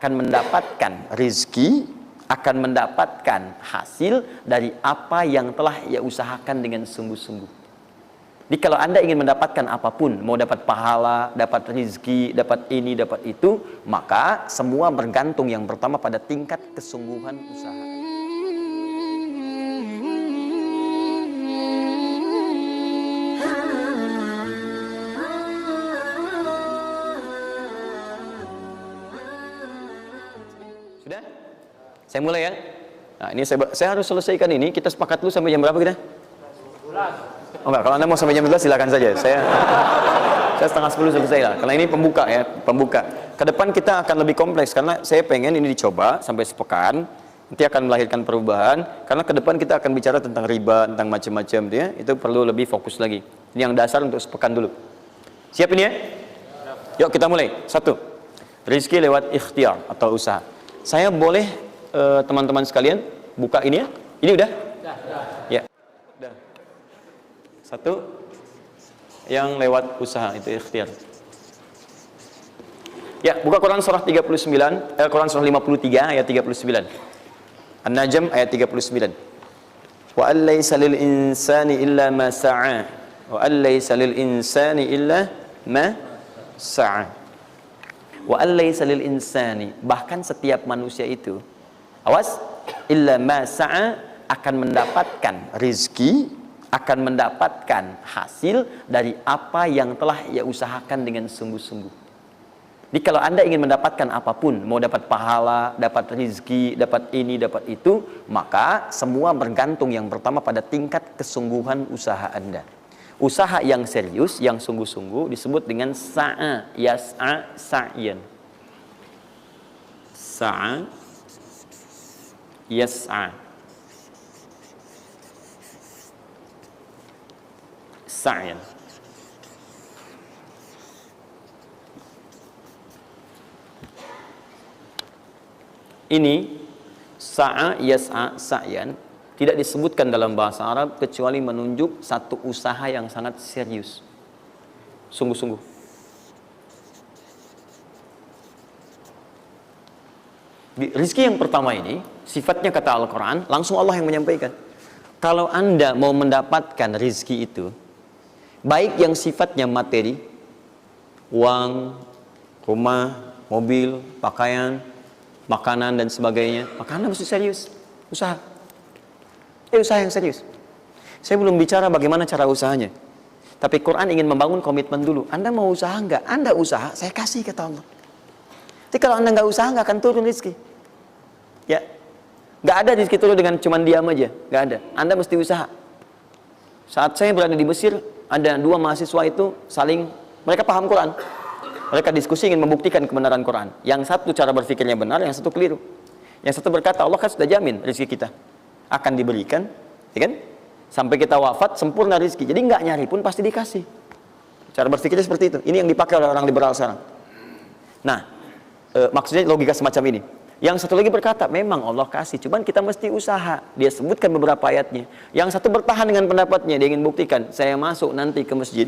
akan mendapatkan rizki, akan mendapatkan hasil dari apa yang telah ia usahakan dengan sungguh-sungguh. Jadi kalau Anda ingin mendapatkan apapun, mau dapat pahala, dapat rizki, dapat ini, dapat itu, maka semua bergantung yang pertama pada tingkat kesungguhan usaha. Sudah? Saya mulai ya. Nah, ini saya harus selesaikan ini. Kita sepakat dulu sampai jam berapa kita? 11. Oh enggak, kalau Anda mau sampai jam 11 silakan saja. Saya setengah 10 selesai lah. Karena ini pembuka ya, pembuka. Ke depan kita akan lebih kompleks karena saya pengen ini dicoba sampai sepekan. Nanti akan melahirkan perubahan. Karena ke depan kita akan bicara tentang riba, tentang macam-macam ya. Itu perlu lebih fokus lagi. Ini yang dasar untuk sepekan dulu. Siap ini ya? Yuk kita mulai. 1. Rizki lewat ikhtiar atau usaha. Saya boleh teman-teman sekalian buka ini ya? Ini udah? Ya. Udah. 1 yang lewat usaha itu ikhtiar. Ya, buka Quran surah 39, Quran surah 53 ayat 39. An-Najm ayat 39. Wa allaysa lil insani illa ma sa'a. Wa allaysa lil insani illa ma sa'a. Wa allaysa lil insani, bahkan setiap manusia itu, awas, illa ma sa'a, akan mendapatkan rizki, akan mendapatkan hasil dari apa yang telah ia usahakan dengan sungguh-sungguh. Jadi kalau Anda ingin mendapatkan apapun, mau dapat pahala, dapat rizki, dapat ini, dapat itu, maka semua bergantung yang pertama pada tingkat kesungguhan usaha Anda. Usaha yang serius, yang sungguh-sungguh disebut dengan sa'a, yas'a, sa'yan. Sa'a, yas'a, sa'yan. Ini sa'a, yas'a, sa'yan tidak disebutkan dalam bahasa Arab kecuali menunjuk satu usaha yang sangat serius, sungguh-sungguh. Rizki yang pertama ini sifatnya kata Al-Quran, langsung Allah yang menyampaikan. Kalau Anda mau mendapatkan rizki itu, baik yang sifatnya materi, uang, rumah, mobil, pakaian, makanan dan sebagainya, maka Anda mesti serius usaha. Usaha yang serius. Saya belum bicara bagaimana cara usahanya, tapi Quran ingin membangun komitmen dulu. Anda mau usaha enggak? Anda usaha, saya kasih kata Allah. Tapi kalau Anda enggak usaha, enggak akan turun rezeki. Ya, enggak ada rezeki turun dengan cuman diam aja, enggak ada. Anda mesti usaha. Saat saya berada di Mesir, ada 2 mahasiswa itu saling, mereka paham Quran. Mereka diskusi ingin membuktikan kebenaran Quran. Yang satu cara berpikirnya benar, yang satu keliru. Yang satu berkata, Allah kan sudah jamin rezeki kita akan diberikan, ya kan? Sampai kita wafat sempurna rezeki. Jadi nggak nyari pun pasti dikasih. Cara berpikirnya seperti itu. Ini yang dipakai oleh orang liberal sekarang. Nah, maksudnya logika semacam ini. Yang satu lagi berkata, memang Allah kasih, cuman kita mesti usaha. Dia sebutkan beberapa ayatnya. Yang satu bertahan dengan pendapatnya, dia ingin buktikan, saya masuk nanti ke masjid.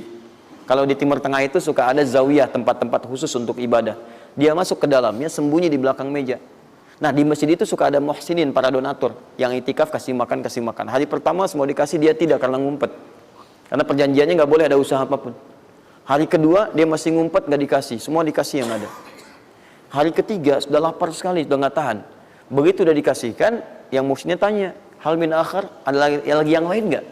Kalau di Timur Tengah itu suka ada zawiyah, tempat-tempat khusus untuk ibadah. Dia masuk ke dalamnya, sembunyi di belakang meja. Nah, di masjid itu suka ada muhsinin, para donatur yang itikaf, kasih makan. Hari pertama semua dikasih, dia tidak, karena ngumpet. Karena perjanjiannya nggak boleh ada usaha apapun. Hari kedua dia masih ngumpet, nggak dikasih, semua dikasih yang ada. Hari ketiga sudah lapar sekali, sudah nggak tahan. Begitu udah dikasihkan, yang muhsinnya tanya, hal min akhar, ada lagi yang lain nggak?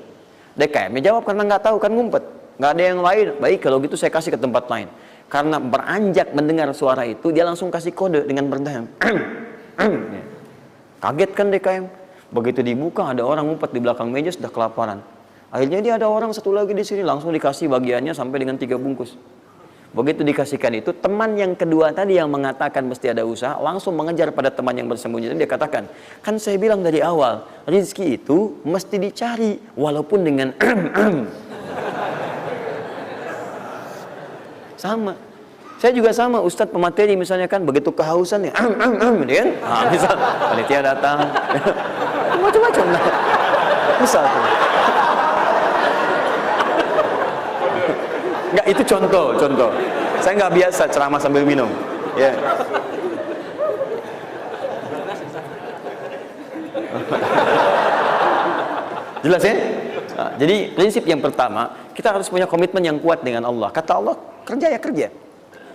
DKM jawab karena nggak tahu, kan ngumpet, nggak ada yang lain. Baik, kalau gitu saya kasih ke tempat lain. Karena beranjak mendengar suara itu, dia langsung kasih kode dengan berdahan. Kaget kan DKM. Begitu dibuka ada orang ngumpet di belakang meja, sudah kelaparan. Akhirnya dia ada orang satu lagi di sini, langsung dikasih bagiannya sampai dengan 3 bungkus. Begitu dikasihkan itu, teman yang kedua tadi yang mengatakan mesti ada usaha langsung mengejar pada teman yang bersembunyi. Dia katakan, kan saya bilang dari awal, rezeki itu mesti dicari walaupun dengan sama. Saya juga sama, Ustadz pemateri misalnya kan, begitu kehausan ya, kan? Nah, misal, panitia datang, macam-macam lah. Misal. Enggak, itu contoh. Saya nggak biasa ceramah sambil minum. Ya. Jelas ya? Nah, jadi prinsip yang pertama, kita harus punya komitmen yang kuat dengan Allah. Kata Allah, kerja ya kerja.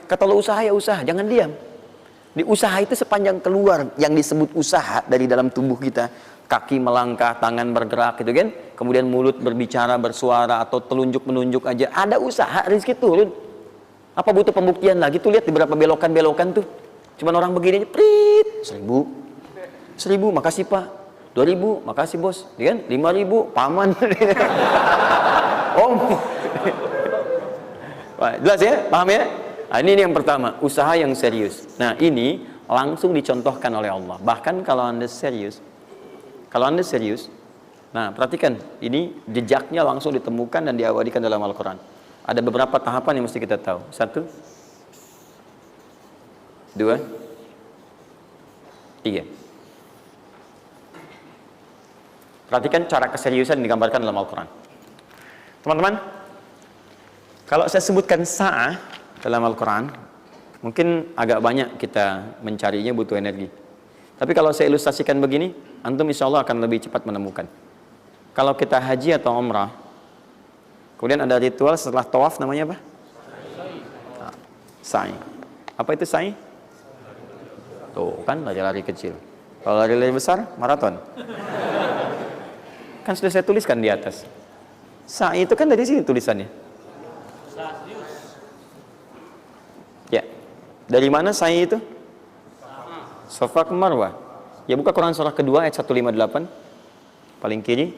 Kata Allah, usaha ya usaha, jangan diam. Di usaha itu sepanjang keluar yang disebut usaha dari dalam tubuh kita, kaki melangkah, tangan bergerak gitu kan, kemudian mulut berbicara, bersuara, atau telunjuk menunjuk aja, ada usaha, rezeki turun. Apa butuh pembuktian lagi? Tuh lihat di beberapa belokan-belokan tuh, cuman orang begini aja, prit, 1.000, makasih Pak, 2.000, makasih bos, ya kan, 5.000, paman. Om. Wah, jelas ya, paham ya? Nah, ini yang pertama, usaha yang serius. Nah, ini langsung dicontohkan oleh Allah. Bahkan kalau Anda serius, nah perhatikan, ini jejaknya langsung ditemukan dan diabadikan dalam Al-Quran. Ada beberapa tahapan yang mesti kita tahu. 1, 2, 3. Perhatikan cara keseriusan yang digambarkan dalam Al-Quran. Teman-teman, kalau saya sebutkan sa'ah dalam Al-Quran, mungkin agak banyak kita mencarinya, butuh energi. Tapi kalau saya ilustrasikan begini, antum insya Allah akan lebih cepat menemukan. Kalau kita haji atau umrah, kemudian ada ritual setelah tawaf, namanya apa? Sa'i. Apa itu sa'i? Tuh kan, lari-lari kecil. Kalau lari-lari besar, maraton. Kan sudah saya tuliskan di atas. Sa'i itu kan dari sini tulisannya. Ya, dari mana sa'i itu? Safa ke Marwah. Ya, buka Quran surah kedua ayat 158, paling kiri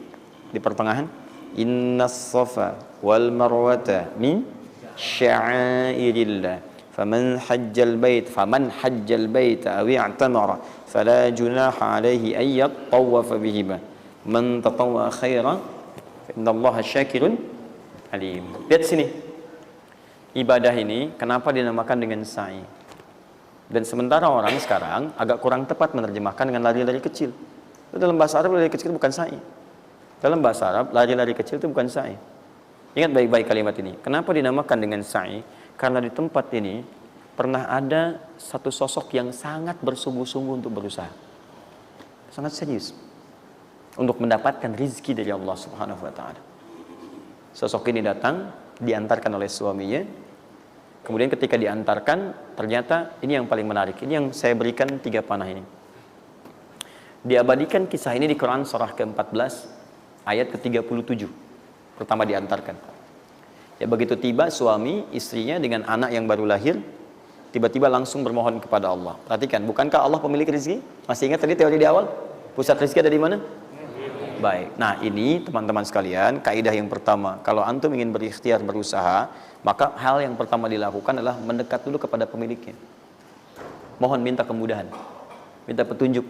di pertengahan. Innas safa wal marwata min sya'airillah. Faman hajjal bait aw i'tamara fala junaha alaihi ay yattawafa bihima. Man tatawwa khairan fa innallaha syakirun alim. Lihat sini. Ibadah ini kenapa dinamakan dengan sa'i? Dan sementara orang sekarang agak kurang tepat menerjemahkan dengan lari-lari kecil. Dalam bahasa Arab lari kecil itu bukan sa'i. Dalam bahasa Arab lari-lari kecil itu bukan sa'i. Ingat baik-baik kalimat ini. Kenapa dinamakan dengan sa'i? Karena di tempat ini pernah ada satu sosok yang sangat bersungguh-sungguh untuk berusaha. Sangat serius untuk mendapatkan rizki dari Allah Subhanahu wa taala. Sosok ini datang, diantarkan oleh suaminya. Kemudian ketika diantarkan, ternyata ini yang paling menarik. Ini yang saya berikan 3 panah ini. Diabadikan kisah ini di Quran surah ke-14 ayat ke-37. Pertama diantarkan. Ya, begitu tiba suami istrinya dengan anak yang baru lahir, tiba-tiba langsung bermohon kepada Allah. Perhatikan, bukankah Allah pemilik rezeki? Masih ingat tadi teori di awal? Pusat rezeki ada di mana? Baik. Nah, ini teman-teman sekalian, kaidah yang pertama, kalau antum ingin berikhtiar berusaha, maka hal yang pertama dilakukan adalah mendekat dulu kepada pemiliknya. Mohon minta kemudahan, minta petunjuk,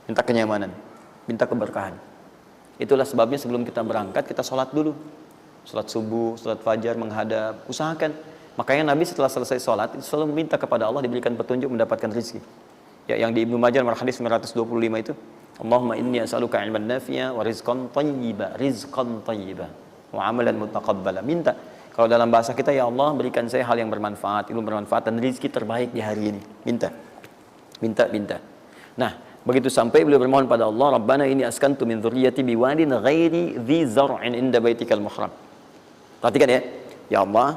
minta kenyamanan, minta keberkahan. Itulah sebabnya sebelum kita berangkat, kita sholat dulu. Sholat subuh, sholat fajar, menghadap, usahakan. Makanya Nabi setelah selesai sholat, itu selalu minta kepada Allah diberikan petunjuk mendapatkan rezeki. Ya, yang di Ibnu Majah nomor hadis 925 itu, Allahumma inni as'aluka ilman nafi'a wa rizqan thayyiba wa amalan mutaqabbala. Minta. Kalau dalam bahasa kita, ya Allah berikan saya hal yang bermanfaat, ilmu bermanfaat dan rezeki terbaik di hari ini. Minta. Nah, begitu sampai beliau bermohon pada Allah, Rabbana inni askantu min dzurriyyati biwadin ghairi dzi zar'in inda baitikal muhram. Perhatikan ya. Ya Allah,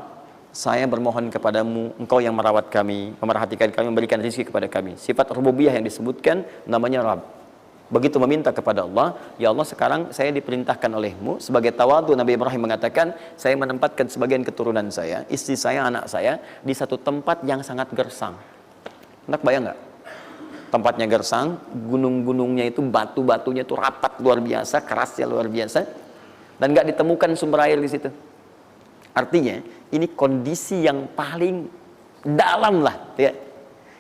saya bermohon kepadamu, Engkau yang merawat kami, memerhatikan kami, memberikan rezeki kepada kami. Sifat rububiyah yang disebutkan namanya Rabb. Begitu meminta kepada Allah, ya Allah sekarang saya diperintahkan olehmu sebagai tawadhu. Nabi Ibrahim mengatakan, saya menempatkan sebagian keturunan saya, istri saya, anak saya di satu tempat yang sangat gersang. Enak bayang nggak? Tempatnya gersang, gunung-gunungnya itu, batu-batunya itu rapat luar biasa, kerasnya luar biasa, dan nggak ditemukan sumber air di situ. Artinya ini kondisi yang paling dalam lah, ya.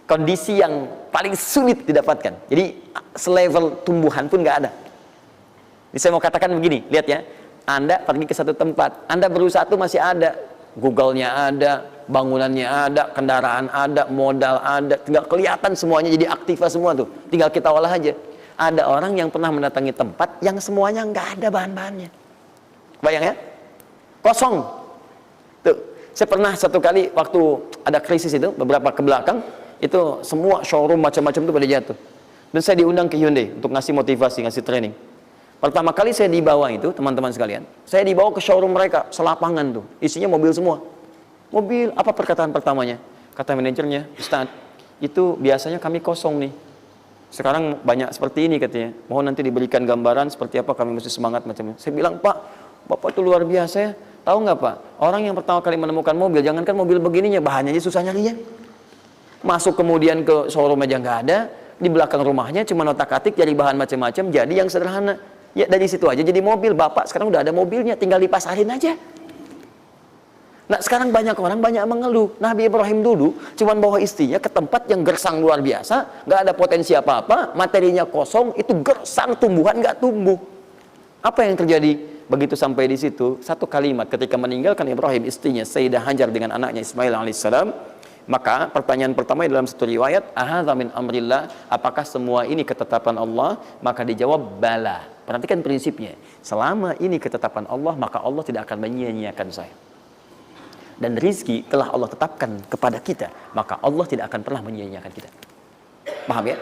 Kondisi yang paling sulit didapatkan. Jadi selevel tumbuhan pun nggak ada. Jadi saya mau katakan begini, lihat ya. Anda pergi ke satu tempat, Anda berusaha tuh masih ada, Google-nya ada, bangunannya ada, kendaraan ada, modal ada, tinggal kelihatan semuanya jadi aktiva semua tuh. Tinggal kita olah aja. Ada orang yang pernah mendatangi tempat yang semuanya nggak ada bahan-bahannya. Bayang ya? Kosong. Tuh, saya pernah satu kali waktu ada krisis itu beberapa ke belakang, itu semua showroom macam-macam itu pada jatuh. Dan saya diundang ke Hyundai untuk ngasih motivasi, ngasih training. Pertama kali saya dibawa itu, teman-teman sekalian, saya dibawa ke showroom mereka, selapangan tuh, isinya mobil semua. Mobil, apa perkataan pertamanya? Kata manajernya, Ustadz, itu biasanya kami kosong nih. Sekarang banyak seperti ini katanya. Mohon nanti diberikan gambaran seperti apa kami mesti semangat macamnya. Saya bilang, Pak, Bapak itu luar biasa ya. Tahu nggak Pak, orang yang pertama kali menemukan mobil, jangankan mobil begininya, bahannya aja susah nyarinya. Masuk kemudian ke showroom aja nggak ada, di belakang rumahnya cuma otak-atik cari bahan macam-macam, jadi yang sederhana. Ya dari situ aja jadi mobil. Bapak sekarang udah ada mobilnya, tinggal dipasarin aja. Nah sekarang banyak orang banyak mengeluh. Nabi Ibrahim dulu cuma bawa istrinya ke tempat yang gersang luar biasa, nggak ada potensi apa-apa, materinya kosong, itu gersang, tumbuhan nggak tumbuh. Apa yang terjadi? Begitu sampai di situ, satu kalimat ketika meninggalkan Ibrahim istrinya Sayyidah Hajar dengan anaknya Ismail alaihissalam, maka pertanyaan pertama dalam satu riwayat, ahadza min amrillah, apakah semua ini ketetapan Allah? Maka dijawab bala. Perhatikan prinsipnya, selama ini ketetapan Allah, maka Allah tidak akan menyia-nyiakan saya. Dan rizki telah Allah tetapkan kepada kita, maka Allah tidak akan pernah menyia-nyiakan kita. Paham ya?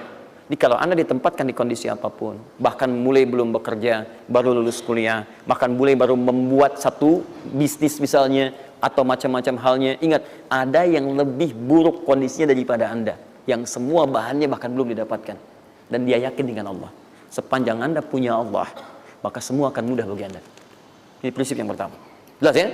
Jadi kalau Anda ditempatkan di kondisi apapun, bahkan mulai belum bekerja, baru lulus kuliah, bahkan mulai baru membuat satu bisnis misalnya, atau macam-macam halnya, ingat, ada yang lebih buruk kondisinya daripada Anda, yang semua bahannya bahkan belum didapatkan. Dan dia yakin dengan Allah. Sepanjang Anda punya Allah, maka semua akan mudah bagi Anda. Ini prinsip yang pertama. Jelas ya?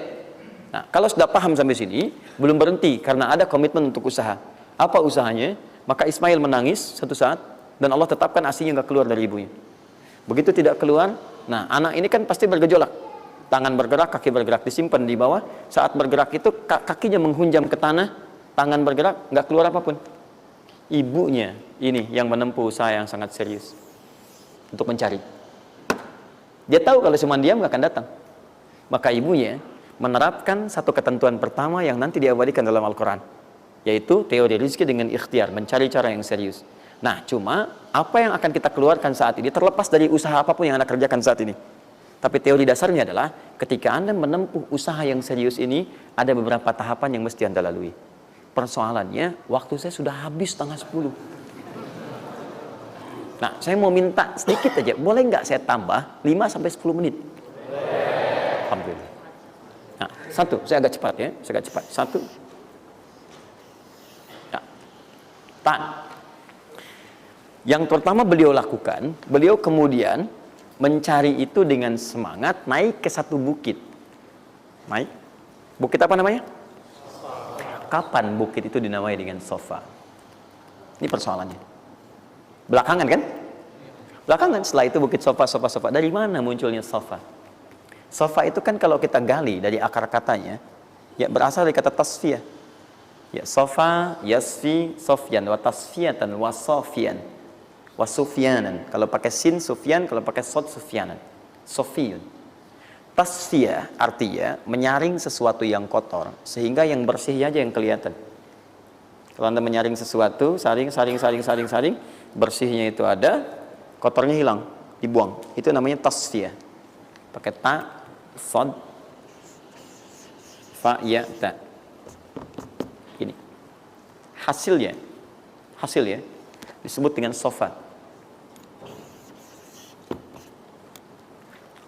Nah, kalau sudah paham sampai sini, belum berhenti karena ada komitmen untuk usaha. Apa usahanya? Maka Ismail menangis satu saat dan Allah tetapkan ASI-nya nggak keluar dari ibunya. Begitu tidak keluar, nah anak ini kan pasti bergejolak. Tangan bergerak, kaki bergerak, disimpan di bawah. Saat bergerak itu kakinya menghunjam ke tanah, tangan bergerak, nggak keluar apapun. Ibunya ini yang menempuh usaha yang sangat serius untuk mencari. Dia tahu kalau cuma diam nggak akan datang. Maka ibunya menerapkan satu ketentuan pertama yang nanti diabadikan dalam Al-Quran, yaitu teori rezeki dengan ikhtiar, mencari cara yang serius. Nah, cuma apa yang akan kita keluarkan saat ini terlepas dari usaha apapun yang Anda kerjakan saat ini. Tapi teori dasarnya adalah ketika Anda menempuh usaha yang serius ini, ada beberapa tahapan yang mesti Anda lalui. Persoalannya, waktu saya sudah habis 9:30. Nah, saya mau minta sedikit aja, boleh nggak saya tambah 5-10 menit? Alhamdulillah. Nah, satu, saya agak cepat ya, saya agak cepat. Satu. Nah, yang pertama beliau lakukan, beliau kemudian mencari itu dengan semangat, naik ke satu bukit. Naik. Bukit apa namanya? Kapan bukit itu dinamai dengan Sofa? Ini persoalannya. Belakangan kan? Belakangan, setelah itu bukit Sofa. Dari mana munculnya Sofa? Sofa itu kan kalau kita gali dari akar katanya, ya berasal dari kata tasfiyah. Ya, Sofa, Yasfi, Sofyan, wa tasfiyatan, wa sofian, wa sufyanan. Kalau pakai sin, Sufyan, kalau pakai sod, Sufyanan. Sofiyun. Tasfiyah artinya menyaring sesuatu yang kotor, sehingga yang bersih aja yang kelihatan. Kalau Anda menyaring sesuatu, saring, bersihnya itu ada, kotornya hilang, dibuang. Itu namanya tasfiyah. Pakai ta, sod, fa, ya, ta. Ini hasilnya disebut dengan sofa.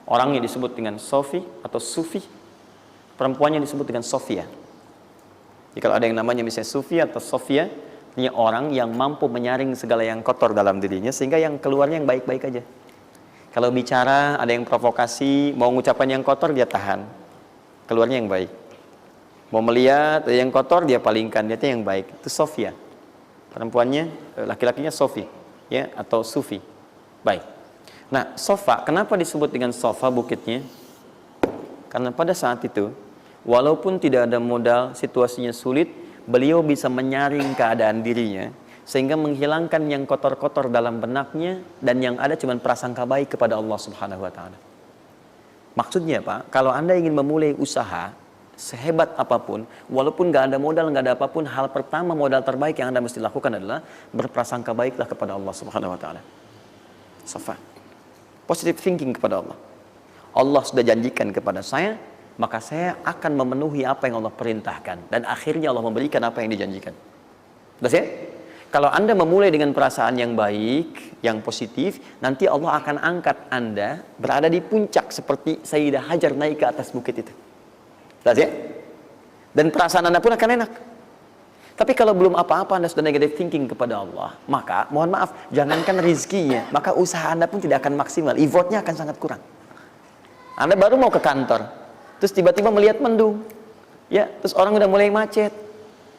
Orangnya disebut dengan sofi atau sufi, perempuannya disebut dengan sofia. Jadi kalau ada yang namanya misalnya sufi atau sofia, ini orang yang mampu menyaring segala yang kotor dalam dirinya sehingga yang keluarnya yang baik-baik aja. Kalau bicara ada yang provokasi, mau ngucapan yang kotor dia tahan, keluarnya yang baik. Mau melihat ada yang kotor dia palingkan, dia yang baik. Itu Sofia. Perempuannya, laki-lakinya Sofi, ya, atau Sufi. Baik. Nah, Sofa, kenapa disebut dengan Sofa bukitnya? Karena pada saat itu, walaupun tidak ada modal, situasinya sulit, beliau bisa menyaring keadaan dirinya sehingga menghilangkan yang kotor-kotor dalam benaknya dan yang ada cuma prasangka baik kepada Allah Subhanahu wa taala. Maksudnya Pak, kalau Anda ingin memulai usaha sehebat apapun, walaupun nggak ada modal, nggak ada apapun, hal pertama modal terbaik yang Anda mesti lakukan adalah berprasangka baiklah kepada Allah Subhanahu wa taala. Safa. Positive thinking kepada Allah. Allah sudah janjikan kepada saya, maka saya akan memenuhi apa yang Allah perintahkan dan akhirnya Allah memberikan apa yang dijanjikan. Sudah ya? Kalau Anda memulai dengan perasaan yang baik, yang positif, nanti Allah akan angkat Anda berada di puncak seperti Sayyidah Hajar naik ke atas bukit itu. Jelas ya? Dan perasaan Anda pun akan enak. Tapi kalau belum apa-apa Anda sudah negative thinking kepada Allah, maka mohon maaf, jangankan rizkinya, maka usaha Anda pun tidak akan maksimal, effortnya akan sangat kurang. Anda baru mau ke kantor, terus tiba-tiba melihat mendung, ya, terus orang udah mulai macet,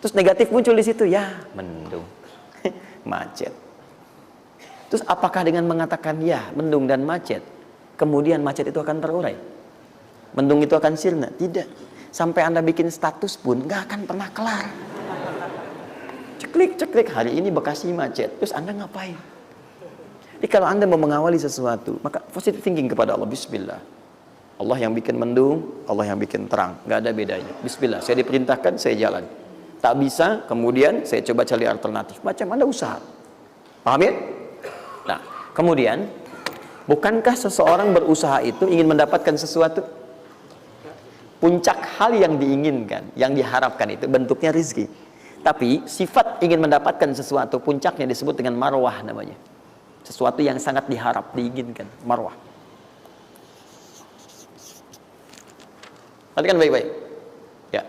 terus negatif muncul di situ, ya mendung, macet. Terus apakah dengan mengatakan ya mendung dan macet, kemudian macet itu akan terurai, mendung itu akan sirna? Tidak. Sampai Anda bikin status pun nggak akan pernah kelar. Ceklik, hari ini Bekasi macet, terus Anda ngapain? Jadi kalau Anda mau mengawali sesuatu, maka positive thinking kepada Allah. Bismillah. Allah yang bikin mendung, Allah yang bikin terang, nggak ada bedanya. Bismillah, saya diperintahkan, saya jalan. Tak bisa, kemudian saya coba cari alternatif. Macam Anda usaha. Paham ya? Nah, kemudian, bukankah seseorang berusaha itu ingin mendapatkan sesuatu? Puncak hal yang diinginkan, yang diharapkan itu bentuknya rizki. Tapi sifat ingin mendapatkan sesuatu, puncaknya disebut dengan marwah namanya. Sesuatu yang sangat diharap, diinginkan, marwah. Perhatikan baik-baik. Ya.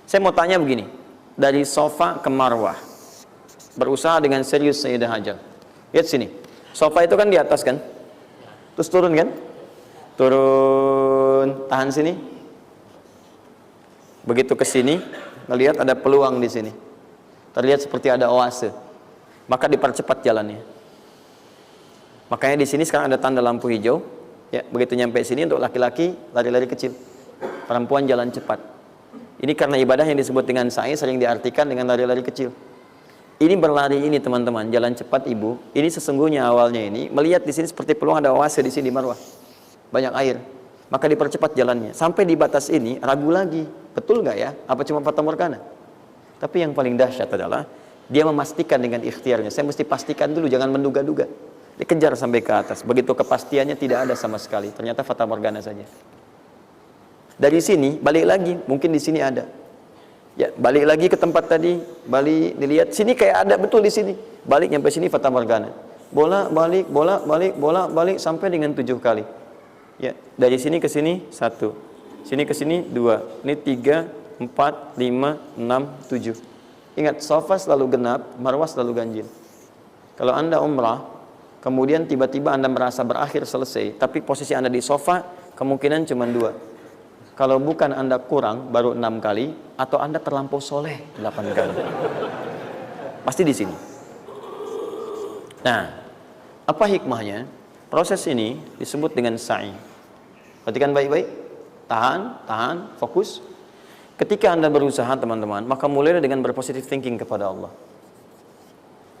Saya mau tanya begini, dari sofa ke marwah, berusaha dengan serius Sayyidah Hajar. Lihat sini, sofa itu kan di atas kan, terus turun kan, turun, tahan sini. Begitu ke sini, ngelihat ada peluang di sini, terlihat seperti ada oase, maka dipercepat jalannya. Makanya di sini sekarang ada tanda lampu hijau. Ya, begitu nyampe sini untuk laki-laki lari-lari kecil, perempuan jalan cepat. Ini karena ibadah yang disebut dengan sa'i sering diartikan dengan lari-lari kecil. Ini berlari ini teman-teman, jalan cepat ibu. Ini sesungguhnya awalnya ini melihat di sini seperti peluang ada oase di sini di marwah, banyak air. Maka dipercepat jalannya. Sampai di batas ini ragu lagi, betul nggak ya? Apa cuma fata morgana? Tapi yang paling dahsyat adalah dia memastikan dengan ikhtiarnya. Saya mesti pastikan dulu, jangan menduga-duga. Dikejar sampai ke atas. Begitu kepastiannya tidak ada sama sekali. Ternyata fata morgana saja. Dari sini balik lagi, mungkin di sini ada. Ya, balik lagi ke tempat tadi, balik dilihat sini kayak ada betul di sini. Balik nyampe sini fata morgana. Bola balik, bola balik, bola balik sampai dengan 7 kali. Ya, dari sini ke sini 1, sini ke sini 2, ini 3, 4, 5, 6, 7. Ingat, sofa selalu genap, marwah selalu ganjil. Kalau Anda umrah, kemudian tiba-tiba Anda merasa berakhir selesai, tapi posisi Anda di sofa, kemungkinan cuma 2. Kalau bukan Anda kurang, baru 6 kali, atau Anda terlampau soleh 8 kali. Pasti di sini. Nah, apa hikmahnya? Proses ini disebut dengan sa'i. Perhatikan baik-baik. Tahan, fokus. Ketika Anda berusaha teman-teman, maka mulailah dengan berpositive thinking kepada Allah.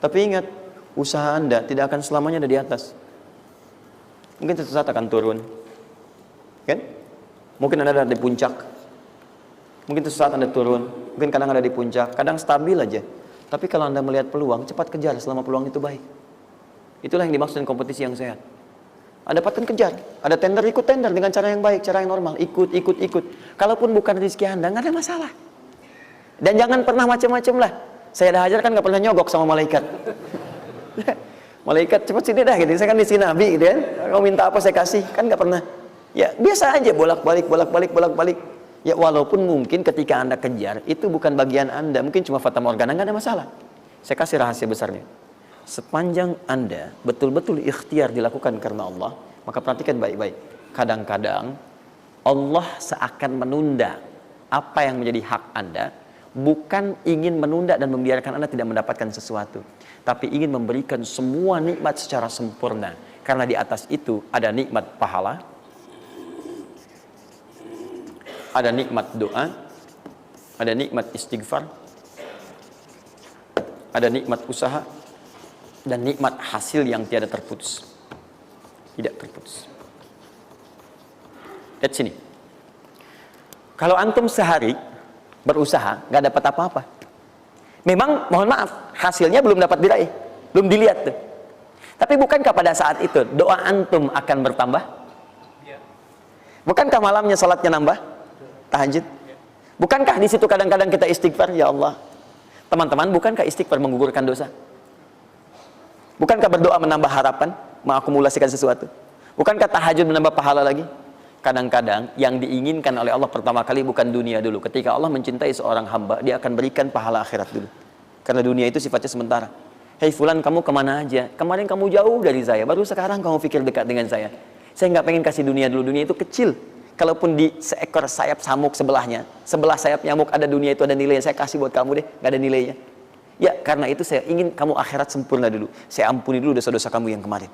Tapi ingat, usaha Anda tidak akan selamanya ada di atas. Mungkin suatu saat akan turun. Kan? Mungkin Anda ada di puncak. Mungkin suatu saat Anda turun. Mungkin kadang ada di puncak, kadang stabil aja. Tapi kalau Anda melihat peluang, cepat kejar selama peluang itu baik. Itulah yang dimaksud dengan kompetisi yang sehat. Ada dapatkan kejar, ada tender, ikut tender dengan cara yang baik, cara yang normal, ikut. Kalaupun bukan rezeki Anda, nggak ada masalah. Dan jangan pernah macam-macam lah. Saya dah ajar kan nggak pernah nyogok sama malaikat. Malaikat cepat sini dah gitu. Saya kan di sini Nabi gitu kan. Kau minta apa saya kasih, kan nggak pernah. Ya biasa aja bolak-balik. Ya walaupun mungkin ketika Anda kejar itu bukan bagian Anda, mungkin cuma fata morgana, nggak ada masalah. Saya kasih rahasia besarnya. Sepanjang Anda betul-betul ikhtiar dilakukan karena Allah, maka perhatikan baik-baik. Kadang-kadang Allah seakan menunda apa yang menjadi hak Anda, bukan ingin menunda dan membiarkan Anda tidak mendapatkan sesuatu, tapi ingin memberikan semua nikmat secara sempurna. Karena di atas itu ada nikmat pahala, ada nikmat doa, ada nikmat istighfar, ada nikmat usaha, dan nikmat hasil yang tiada terputus. Tidak terputus. Lihat sini. Kalau antum sehari berusaha, nggak dapat apa-apa. Memang, mohon maaf, hasilnya belum dapat diraih. Belum dilihat tuh. Tapi bukankah pada saat itu, doa antum akan bertambah? Bukankah malamnya salatnya nambah? Tahajud? Bukankah di situ kadang-kadang kita istighfar? Ya Allah. Teman-teman, bukankah istighfar menggugurkan dosa? Bukankah berdoa menambah harapan, mengakumulasikan sesuatu? Bukankah tahajud menambah pahala lagi? Kadang-kadang yang diinginkan oleh Allah pertama kali bukan dunia dulu. Ketika Allah mencintai seorang hamba, dia akan berikan pahala akhirat dulu. Karena dunia itu sifatnya sementara. Hei fulan, kamu kemana aja? Kemarin kamu jauh dari saya, baru sekarang kamu pikir dekat dengan saya. Saya nggak pengen kasih dunia dulu, dunia itu kecil. Kalaupun di seekor sayap samuk sebelahnya, sebelah sayap nyamuk ada dunia itu ada nilainya, saya kasih buat kamu deh, nggak ada nilainya. Ya, karena itu saya ingin kamu akhirat sempurna dulu. Saya ampuni dulu dosa-dosa kamu yang kemarin.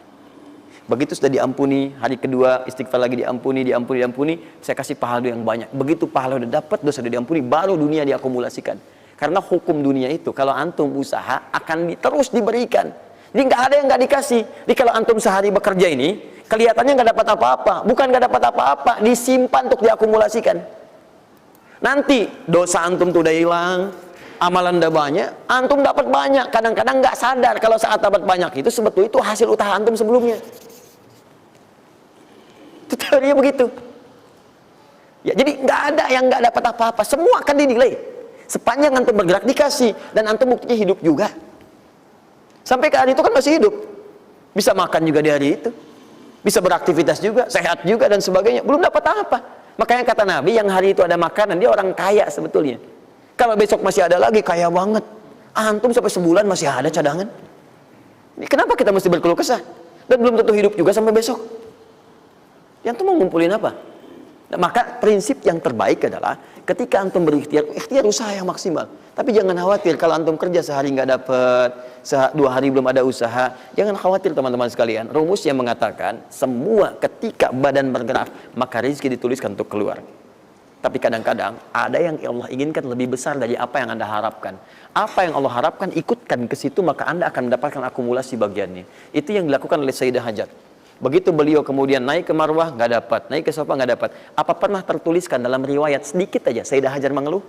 Begitu sudah diampuni, hari kedua istighfar lagi diampuni, saya kasih pahala yang banyak. Begitu pahala udah dapat, dosa udah diampuni, baru dunia diakumulasikan. Karena hukum dunia itu, kalau antum usaha akan terus diberikan. Jadi nggak ada yang nggak dikasih. Jadi kalau antum sehari bekerja ini, kelihatannya nggak dapat apa-apa. Bukan nggak dapat apa-apa, disimpan untuk diakumulasikan. Nanti dosa antum tuh udah hilang, amalan udah banyak, antum dapat banyak. Kadang-kadang nggak sadar kalau saat dapat banyak itu sebetulnya itu hasil usaha antum sebelumnya. Itu teorinya begitu. Ya, jadi nggak ada yang nggak dapat apa-apa, semua akan dinilai. Sepanjang antum bergerak dikasih, dan antum buktinya hidup juga. Sampai ke hari itu kan masih hidup, bisa makan juga di hari itu, bisa beraktivitas juga, sehat juga dan sebagainya. Belum dapat apa. Makanya kata Nabi, yang hari itu ada makanan, dia orang kaya sebetulnya. Kalau besok masih ada lagi, kaya banget. Antum sampai sebulan masih ada cadangan. Kenapa kita mesti berkeluh kesah? Dan belum tentu hidup juga sampai besok. Yang antum mau ngumpulin apa? Nah, maka prinsip yang terbaik adalah ketika antum berikhtiar, ikhtiar usaha yang maksimal. Tapi jangan khawatir kalau antum kerja sehari nggak dapat, 2 hari belum ada usaha. Jangan khawatir teman-teman sekalian. Rumus yang mengatakan semua ketika badan bergerak maka rezeki dituliskan untuk keluar. Tapi kadang-kadang ada yang Allah inginkan lebih besar dari apa yang Anda harapkan. Apa yang Allah harapkan ikutkan ke situ, maka Anda akan mendapatkan akumulasi bagiannya. Itu yang dilakukan oleh Sayyidah Hajar. Begitu beliau kemudian naik ke Marwah, nggak dapat, naik ke Safa, nggak dapat. Apa pernah tertuliskan dalam riwayat sedikit aja Sayyidah Hajar mengeluh?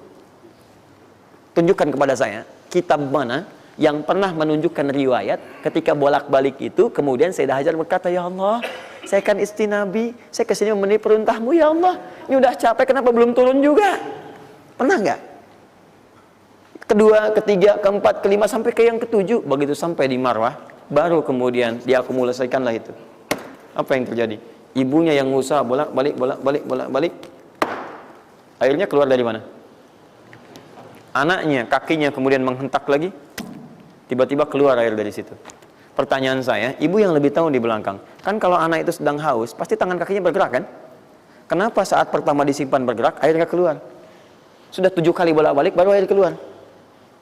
Tunjukkan kepada saya kitab mana yang pernah menunjukkan riwayat ketika bolak-balik itu kemudian Sayyidah Hajar berkata, ya Allah, saya kan istri Nabi, saya kesini memenuhi perintahmu ya Allah, ini udah capek kenapa belum turun juga? Pernah nggak? Kedua, ketiga, keempat, kelima, sampai ke yang ketujuh. Begitu sampai di Marwah, baru kemudian diakumulasikanlah itu. Apa yang terjadi? Ibunya yang usaha bolak-balik. Akhirnya keluar dari mana? Anaknya, kakinya kemudian menghentak lagi. Tiba-tiba keluar air dari situ. Pertanyaan saya, ibu yang lebih tahu di belakang. Kan kalau anak itu sedang haus, pasti tangan kakinya bergerak kan? Kenapa saat pertama disimpan bergerak, airnya keluar? Sudah 7 kali bolak-balik, baru air keluar.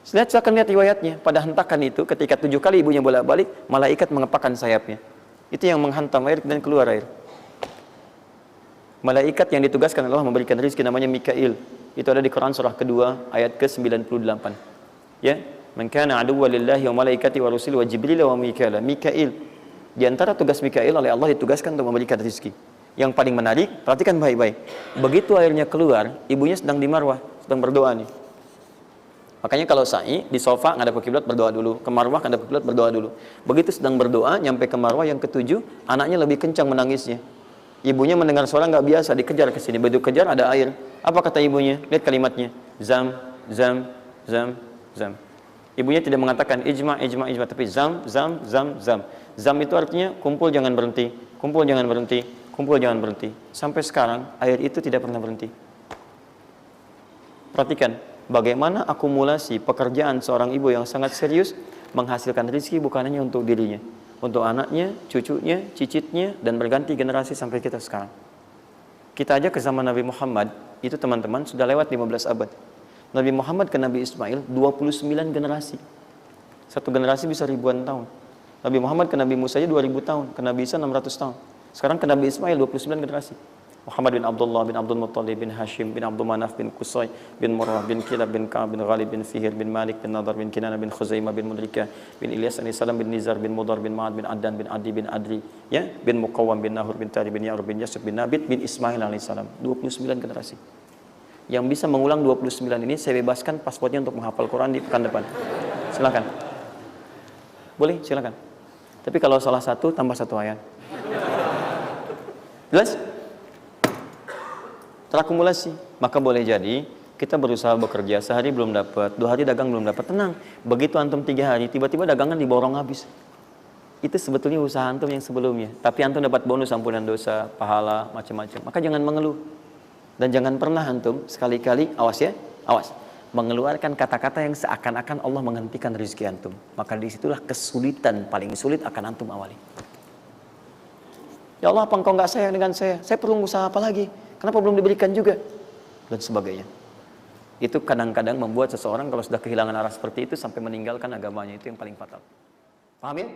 Silakan lihat riwayatnya. Pada hentakan itu, ketika 7 kali ibunya bolak-balik, malaikat mengepakkan sayapnya. Itu yang menghantam air dan keluar air. Malaikat yang ditugaskan Allah memberikan rezeki namanya Mikail. Itu ada di Quran surah kedua ayat ke-98. Ya, man kana aduwwan lillahi wa malaikati wa rusuli wa jibril wa mikail. Mikail. Di antara tugas Mikail oleh Allah ditugaskan untuk memberikan rezeki. Yang paling menarik, perhatikan baik-baik. Begitu airnya keluar, ibunya sedang di Marwah, sedang berdoa nih. Makanya kalau sa'i di sofa ngadep ke kiblat berdoa dulu, ke Marwah ngadep ke kiblat berdoa dulu. Begitu sedang berdoa nyampe ke Marwah yang ketujuh, anaknya lebih kencang menangisnya. Ibunya mendengar suara nggak biasa, dikejar ke sini. Begitu kejar ada air. Apa kata ibunya? Lihat kalimatnya. Zam, zam, zam, zam. Ibunya tidak mengatakan ijma, tapi zam, zam, zam, zam. Zam itu artinya kumpul jangan berhenti, kumpul jangan berhenti, kumpul jangan berhenti. Sampai sekarang air itu tidak pernah berhenti. Perhatikan bagaimana akumulasi pekerjaan seorang ibu yang sangat serius menghasilkan rezeki bukan hanya untuk dirinya, untuk anaknya, cucunya, cicitnya, dan berganti generasi sampai kita sekarang. Kita aja ke zaman Nabi Muhammad, itu teman-teman sudah lewat 15 abad. Nabi Muhammad ke Nabi Ismail 29 generasi. Satu generasi bisa ribuan tahun. Nabi Muhammad ke Nabi Musa aja 2000 tahun, ke Nabi Isa 600 tahun. Sekarang ke Nabi Ismail 29 generasi. Muhammad bin Abdullah bin Abdul Muttalib bin Hashim bin Abdul Manaf bin Qusay bin Murrah bin Kilab bin Ka'ab bin Ghalib bin Fihir bin Malik bin Nadar bin Kinana bin Khuzaimah bin Mudrikah bin Ilyas bin Salam bin Nizar bin Mudar bin Ma'ad bin Addan bin Adi bin Adri, ya, bin Muqawwam bin Nahur bin Tari bin Ya'rub bin Yasib bin Nabit bin Ismail alaihissalam. 29 generasi. Yang bisa mengulang 29 ini saya bebaskan paspornya untuk menghafal Quran di pekan depan. Silakan. Boleh, silakan. Tapi kalau salah satu tambah 1 ayat. Jelas? Terakumulasi. Maka boleh jadi kita berusaha bekerja, sehari belum dapat, 2 hari dagang belum dapat, tenang. Begitu antum 3 hari, tiba-tiba dagangan diborong habis. itu sebetulnya usaha antum yang sebelumnya. Tapi antum dapat bonus ampunan dosa, pahala, macam-macam. Maka jangan mengeluh. Dan jangan pernah antum sekali-kali, awas ya, awas, mengeluarkan kata-kata yang seakan-akan Allah menghentikan rezeki antum. Maka disitulah kesulitan paling sulit akan antum awali. Ya Allah, apa engkau nggak sayang dengan saya? Saya perlu usaha apa lagi? Kenapa belum diberikan juga? Dan sebagainya. Itu kadang-kadang membuat seseorang kalau sudah kehilangan arah seperti itu sampai meninggalkan agamanya, itu yang paling fatal. Paham ya?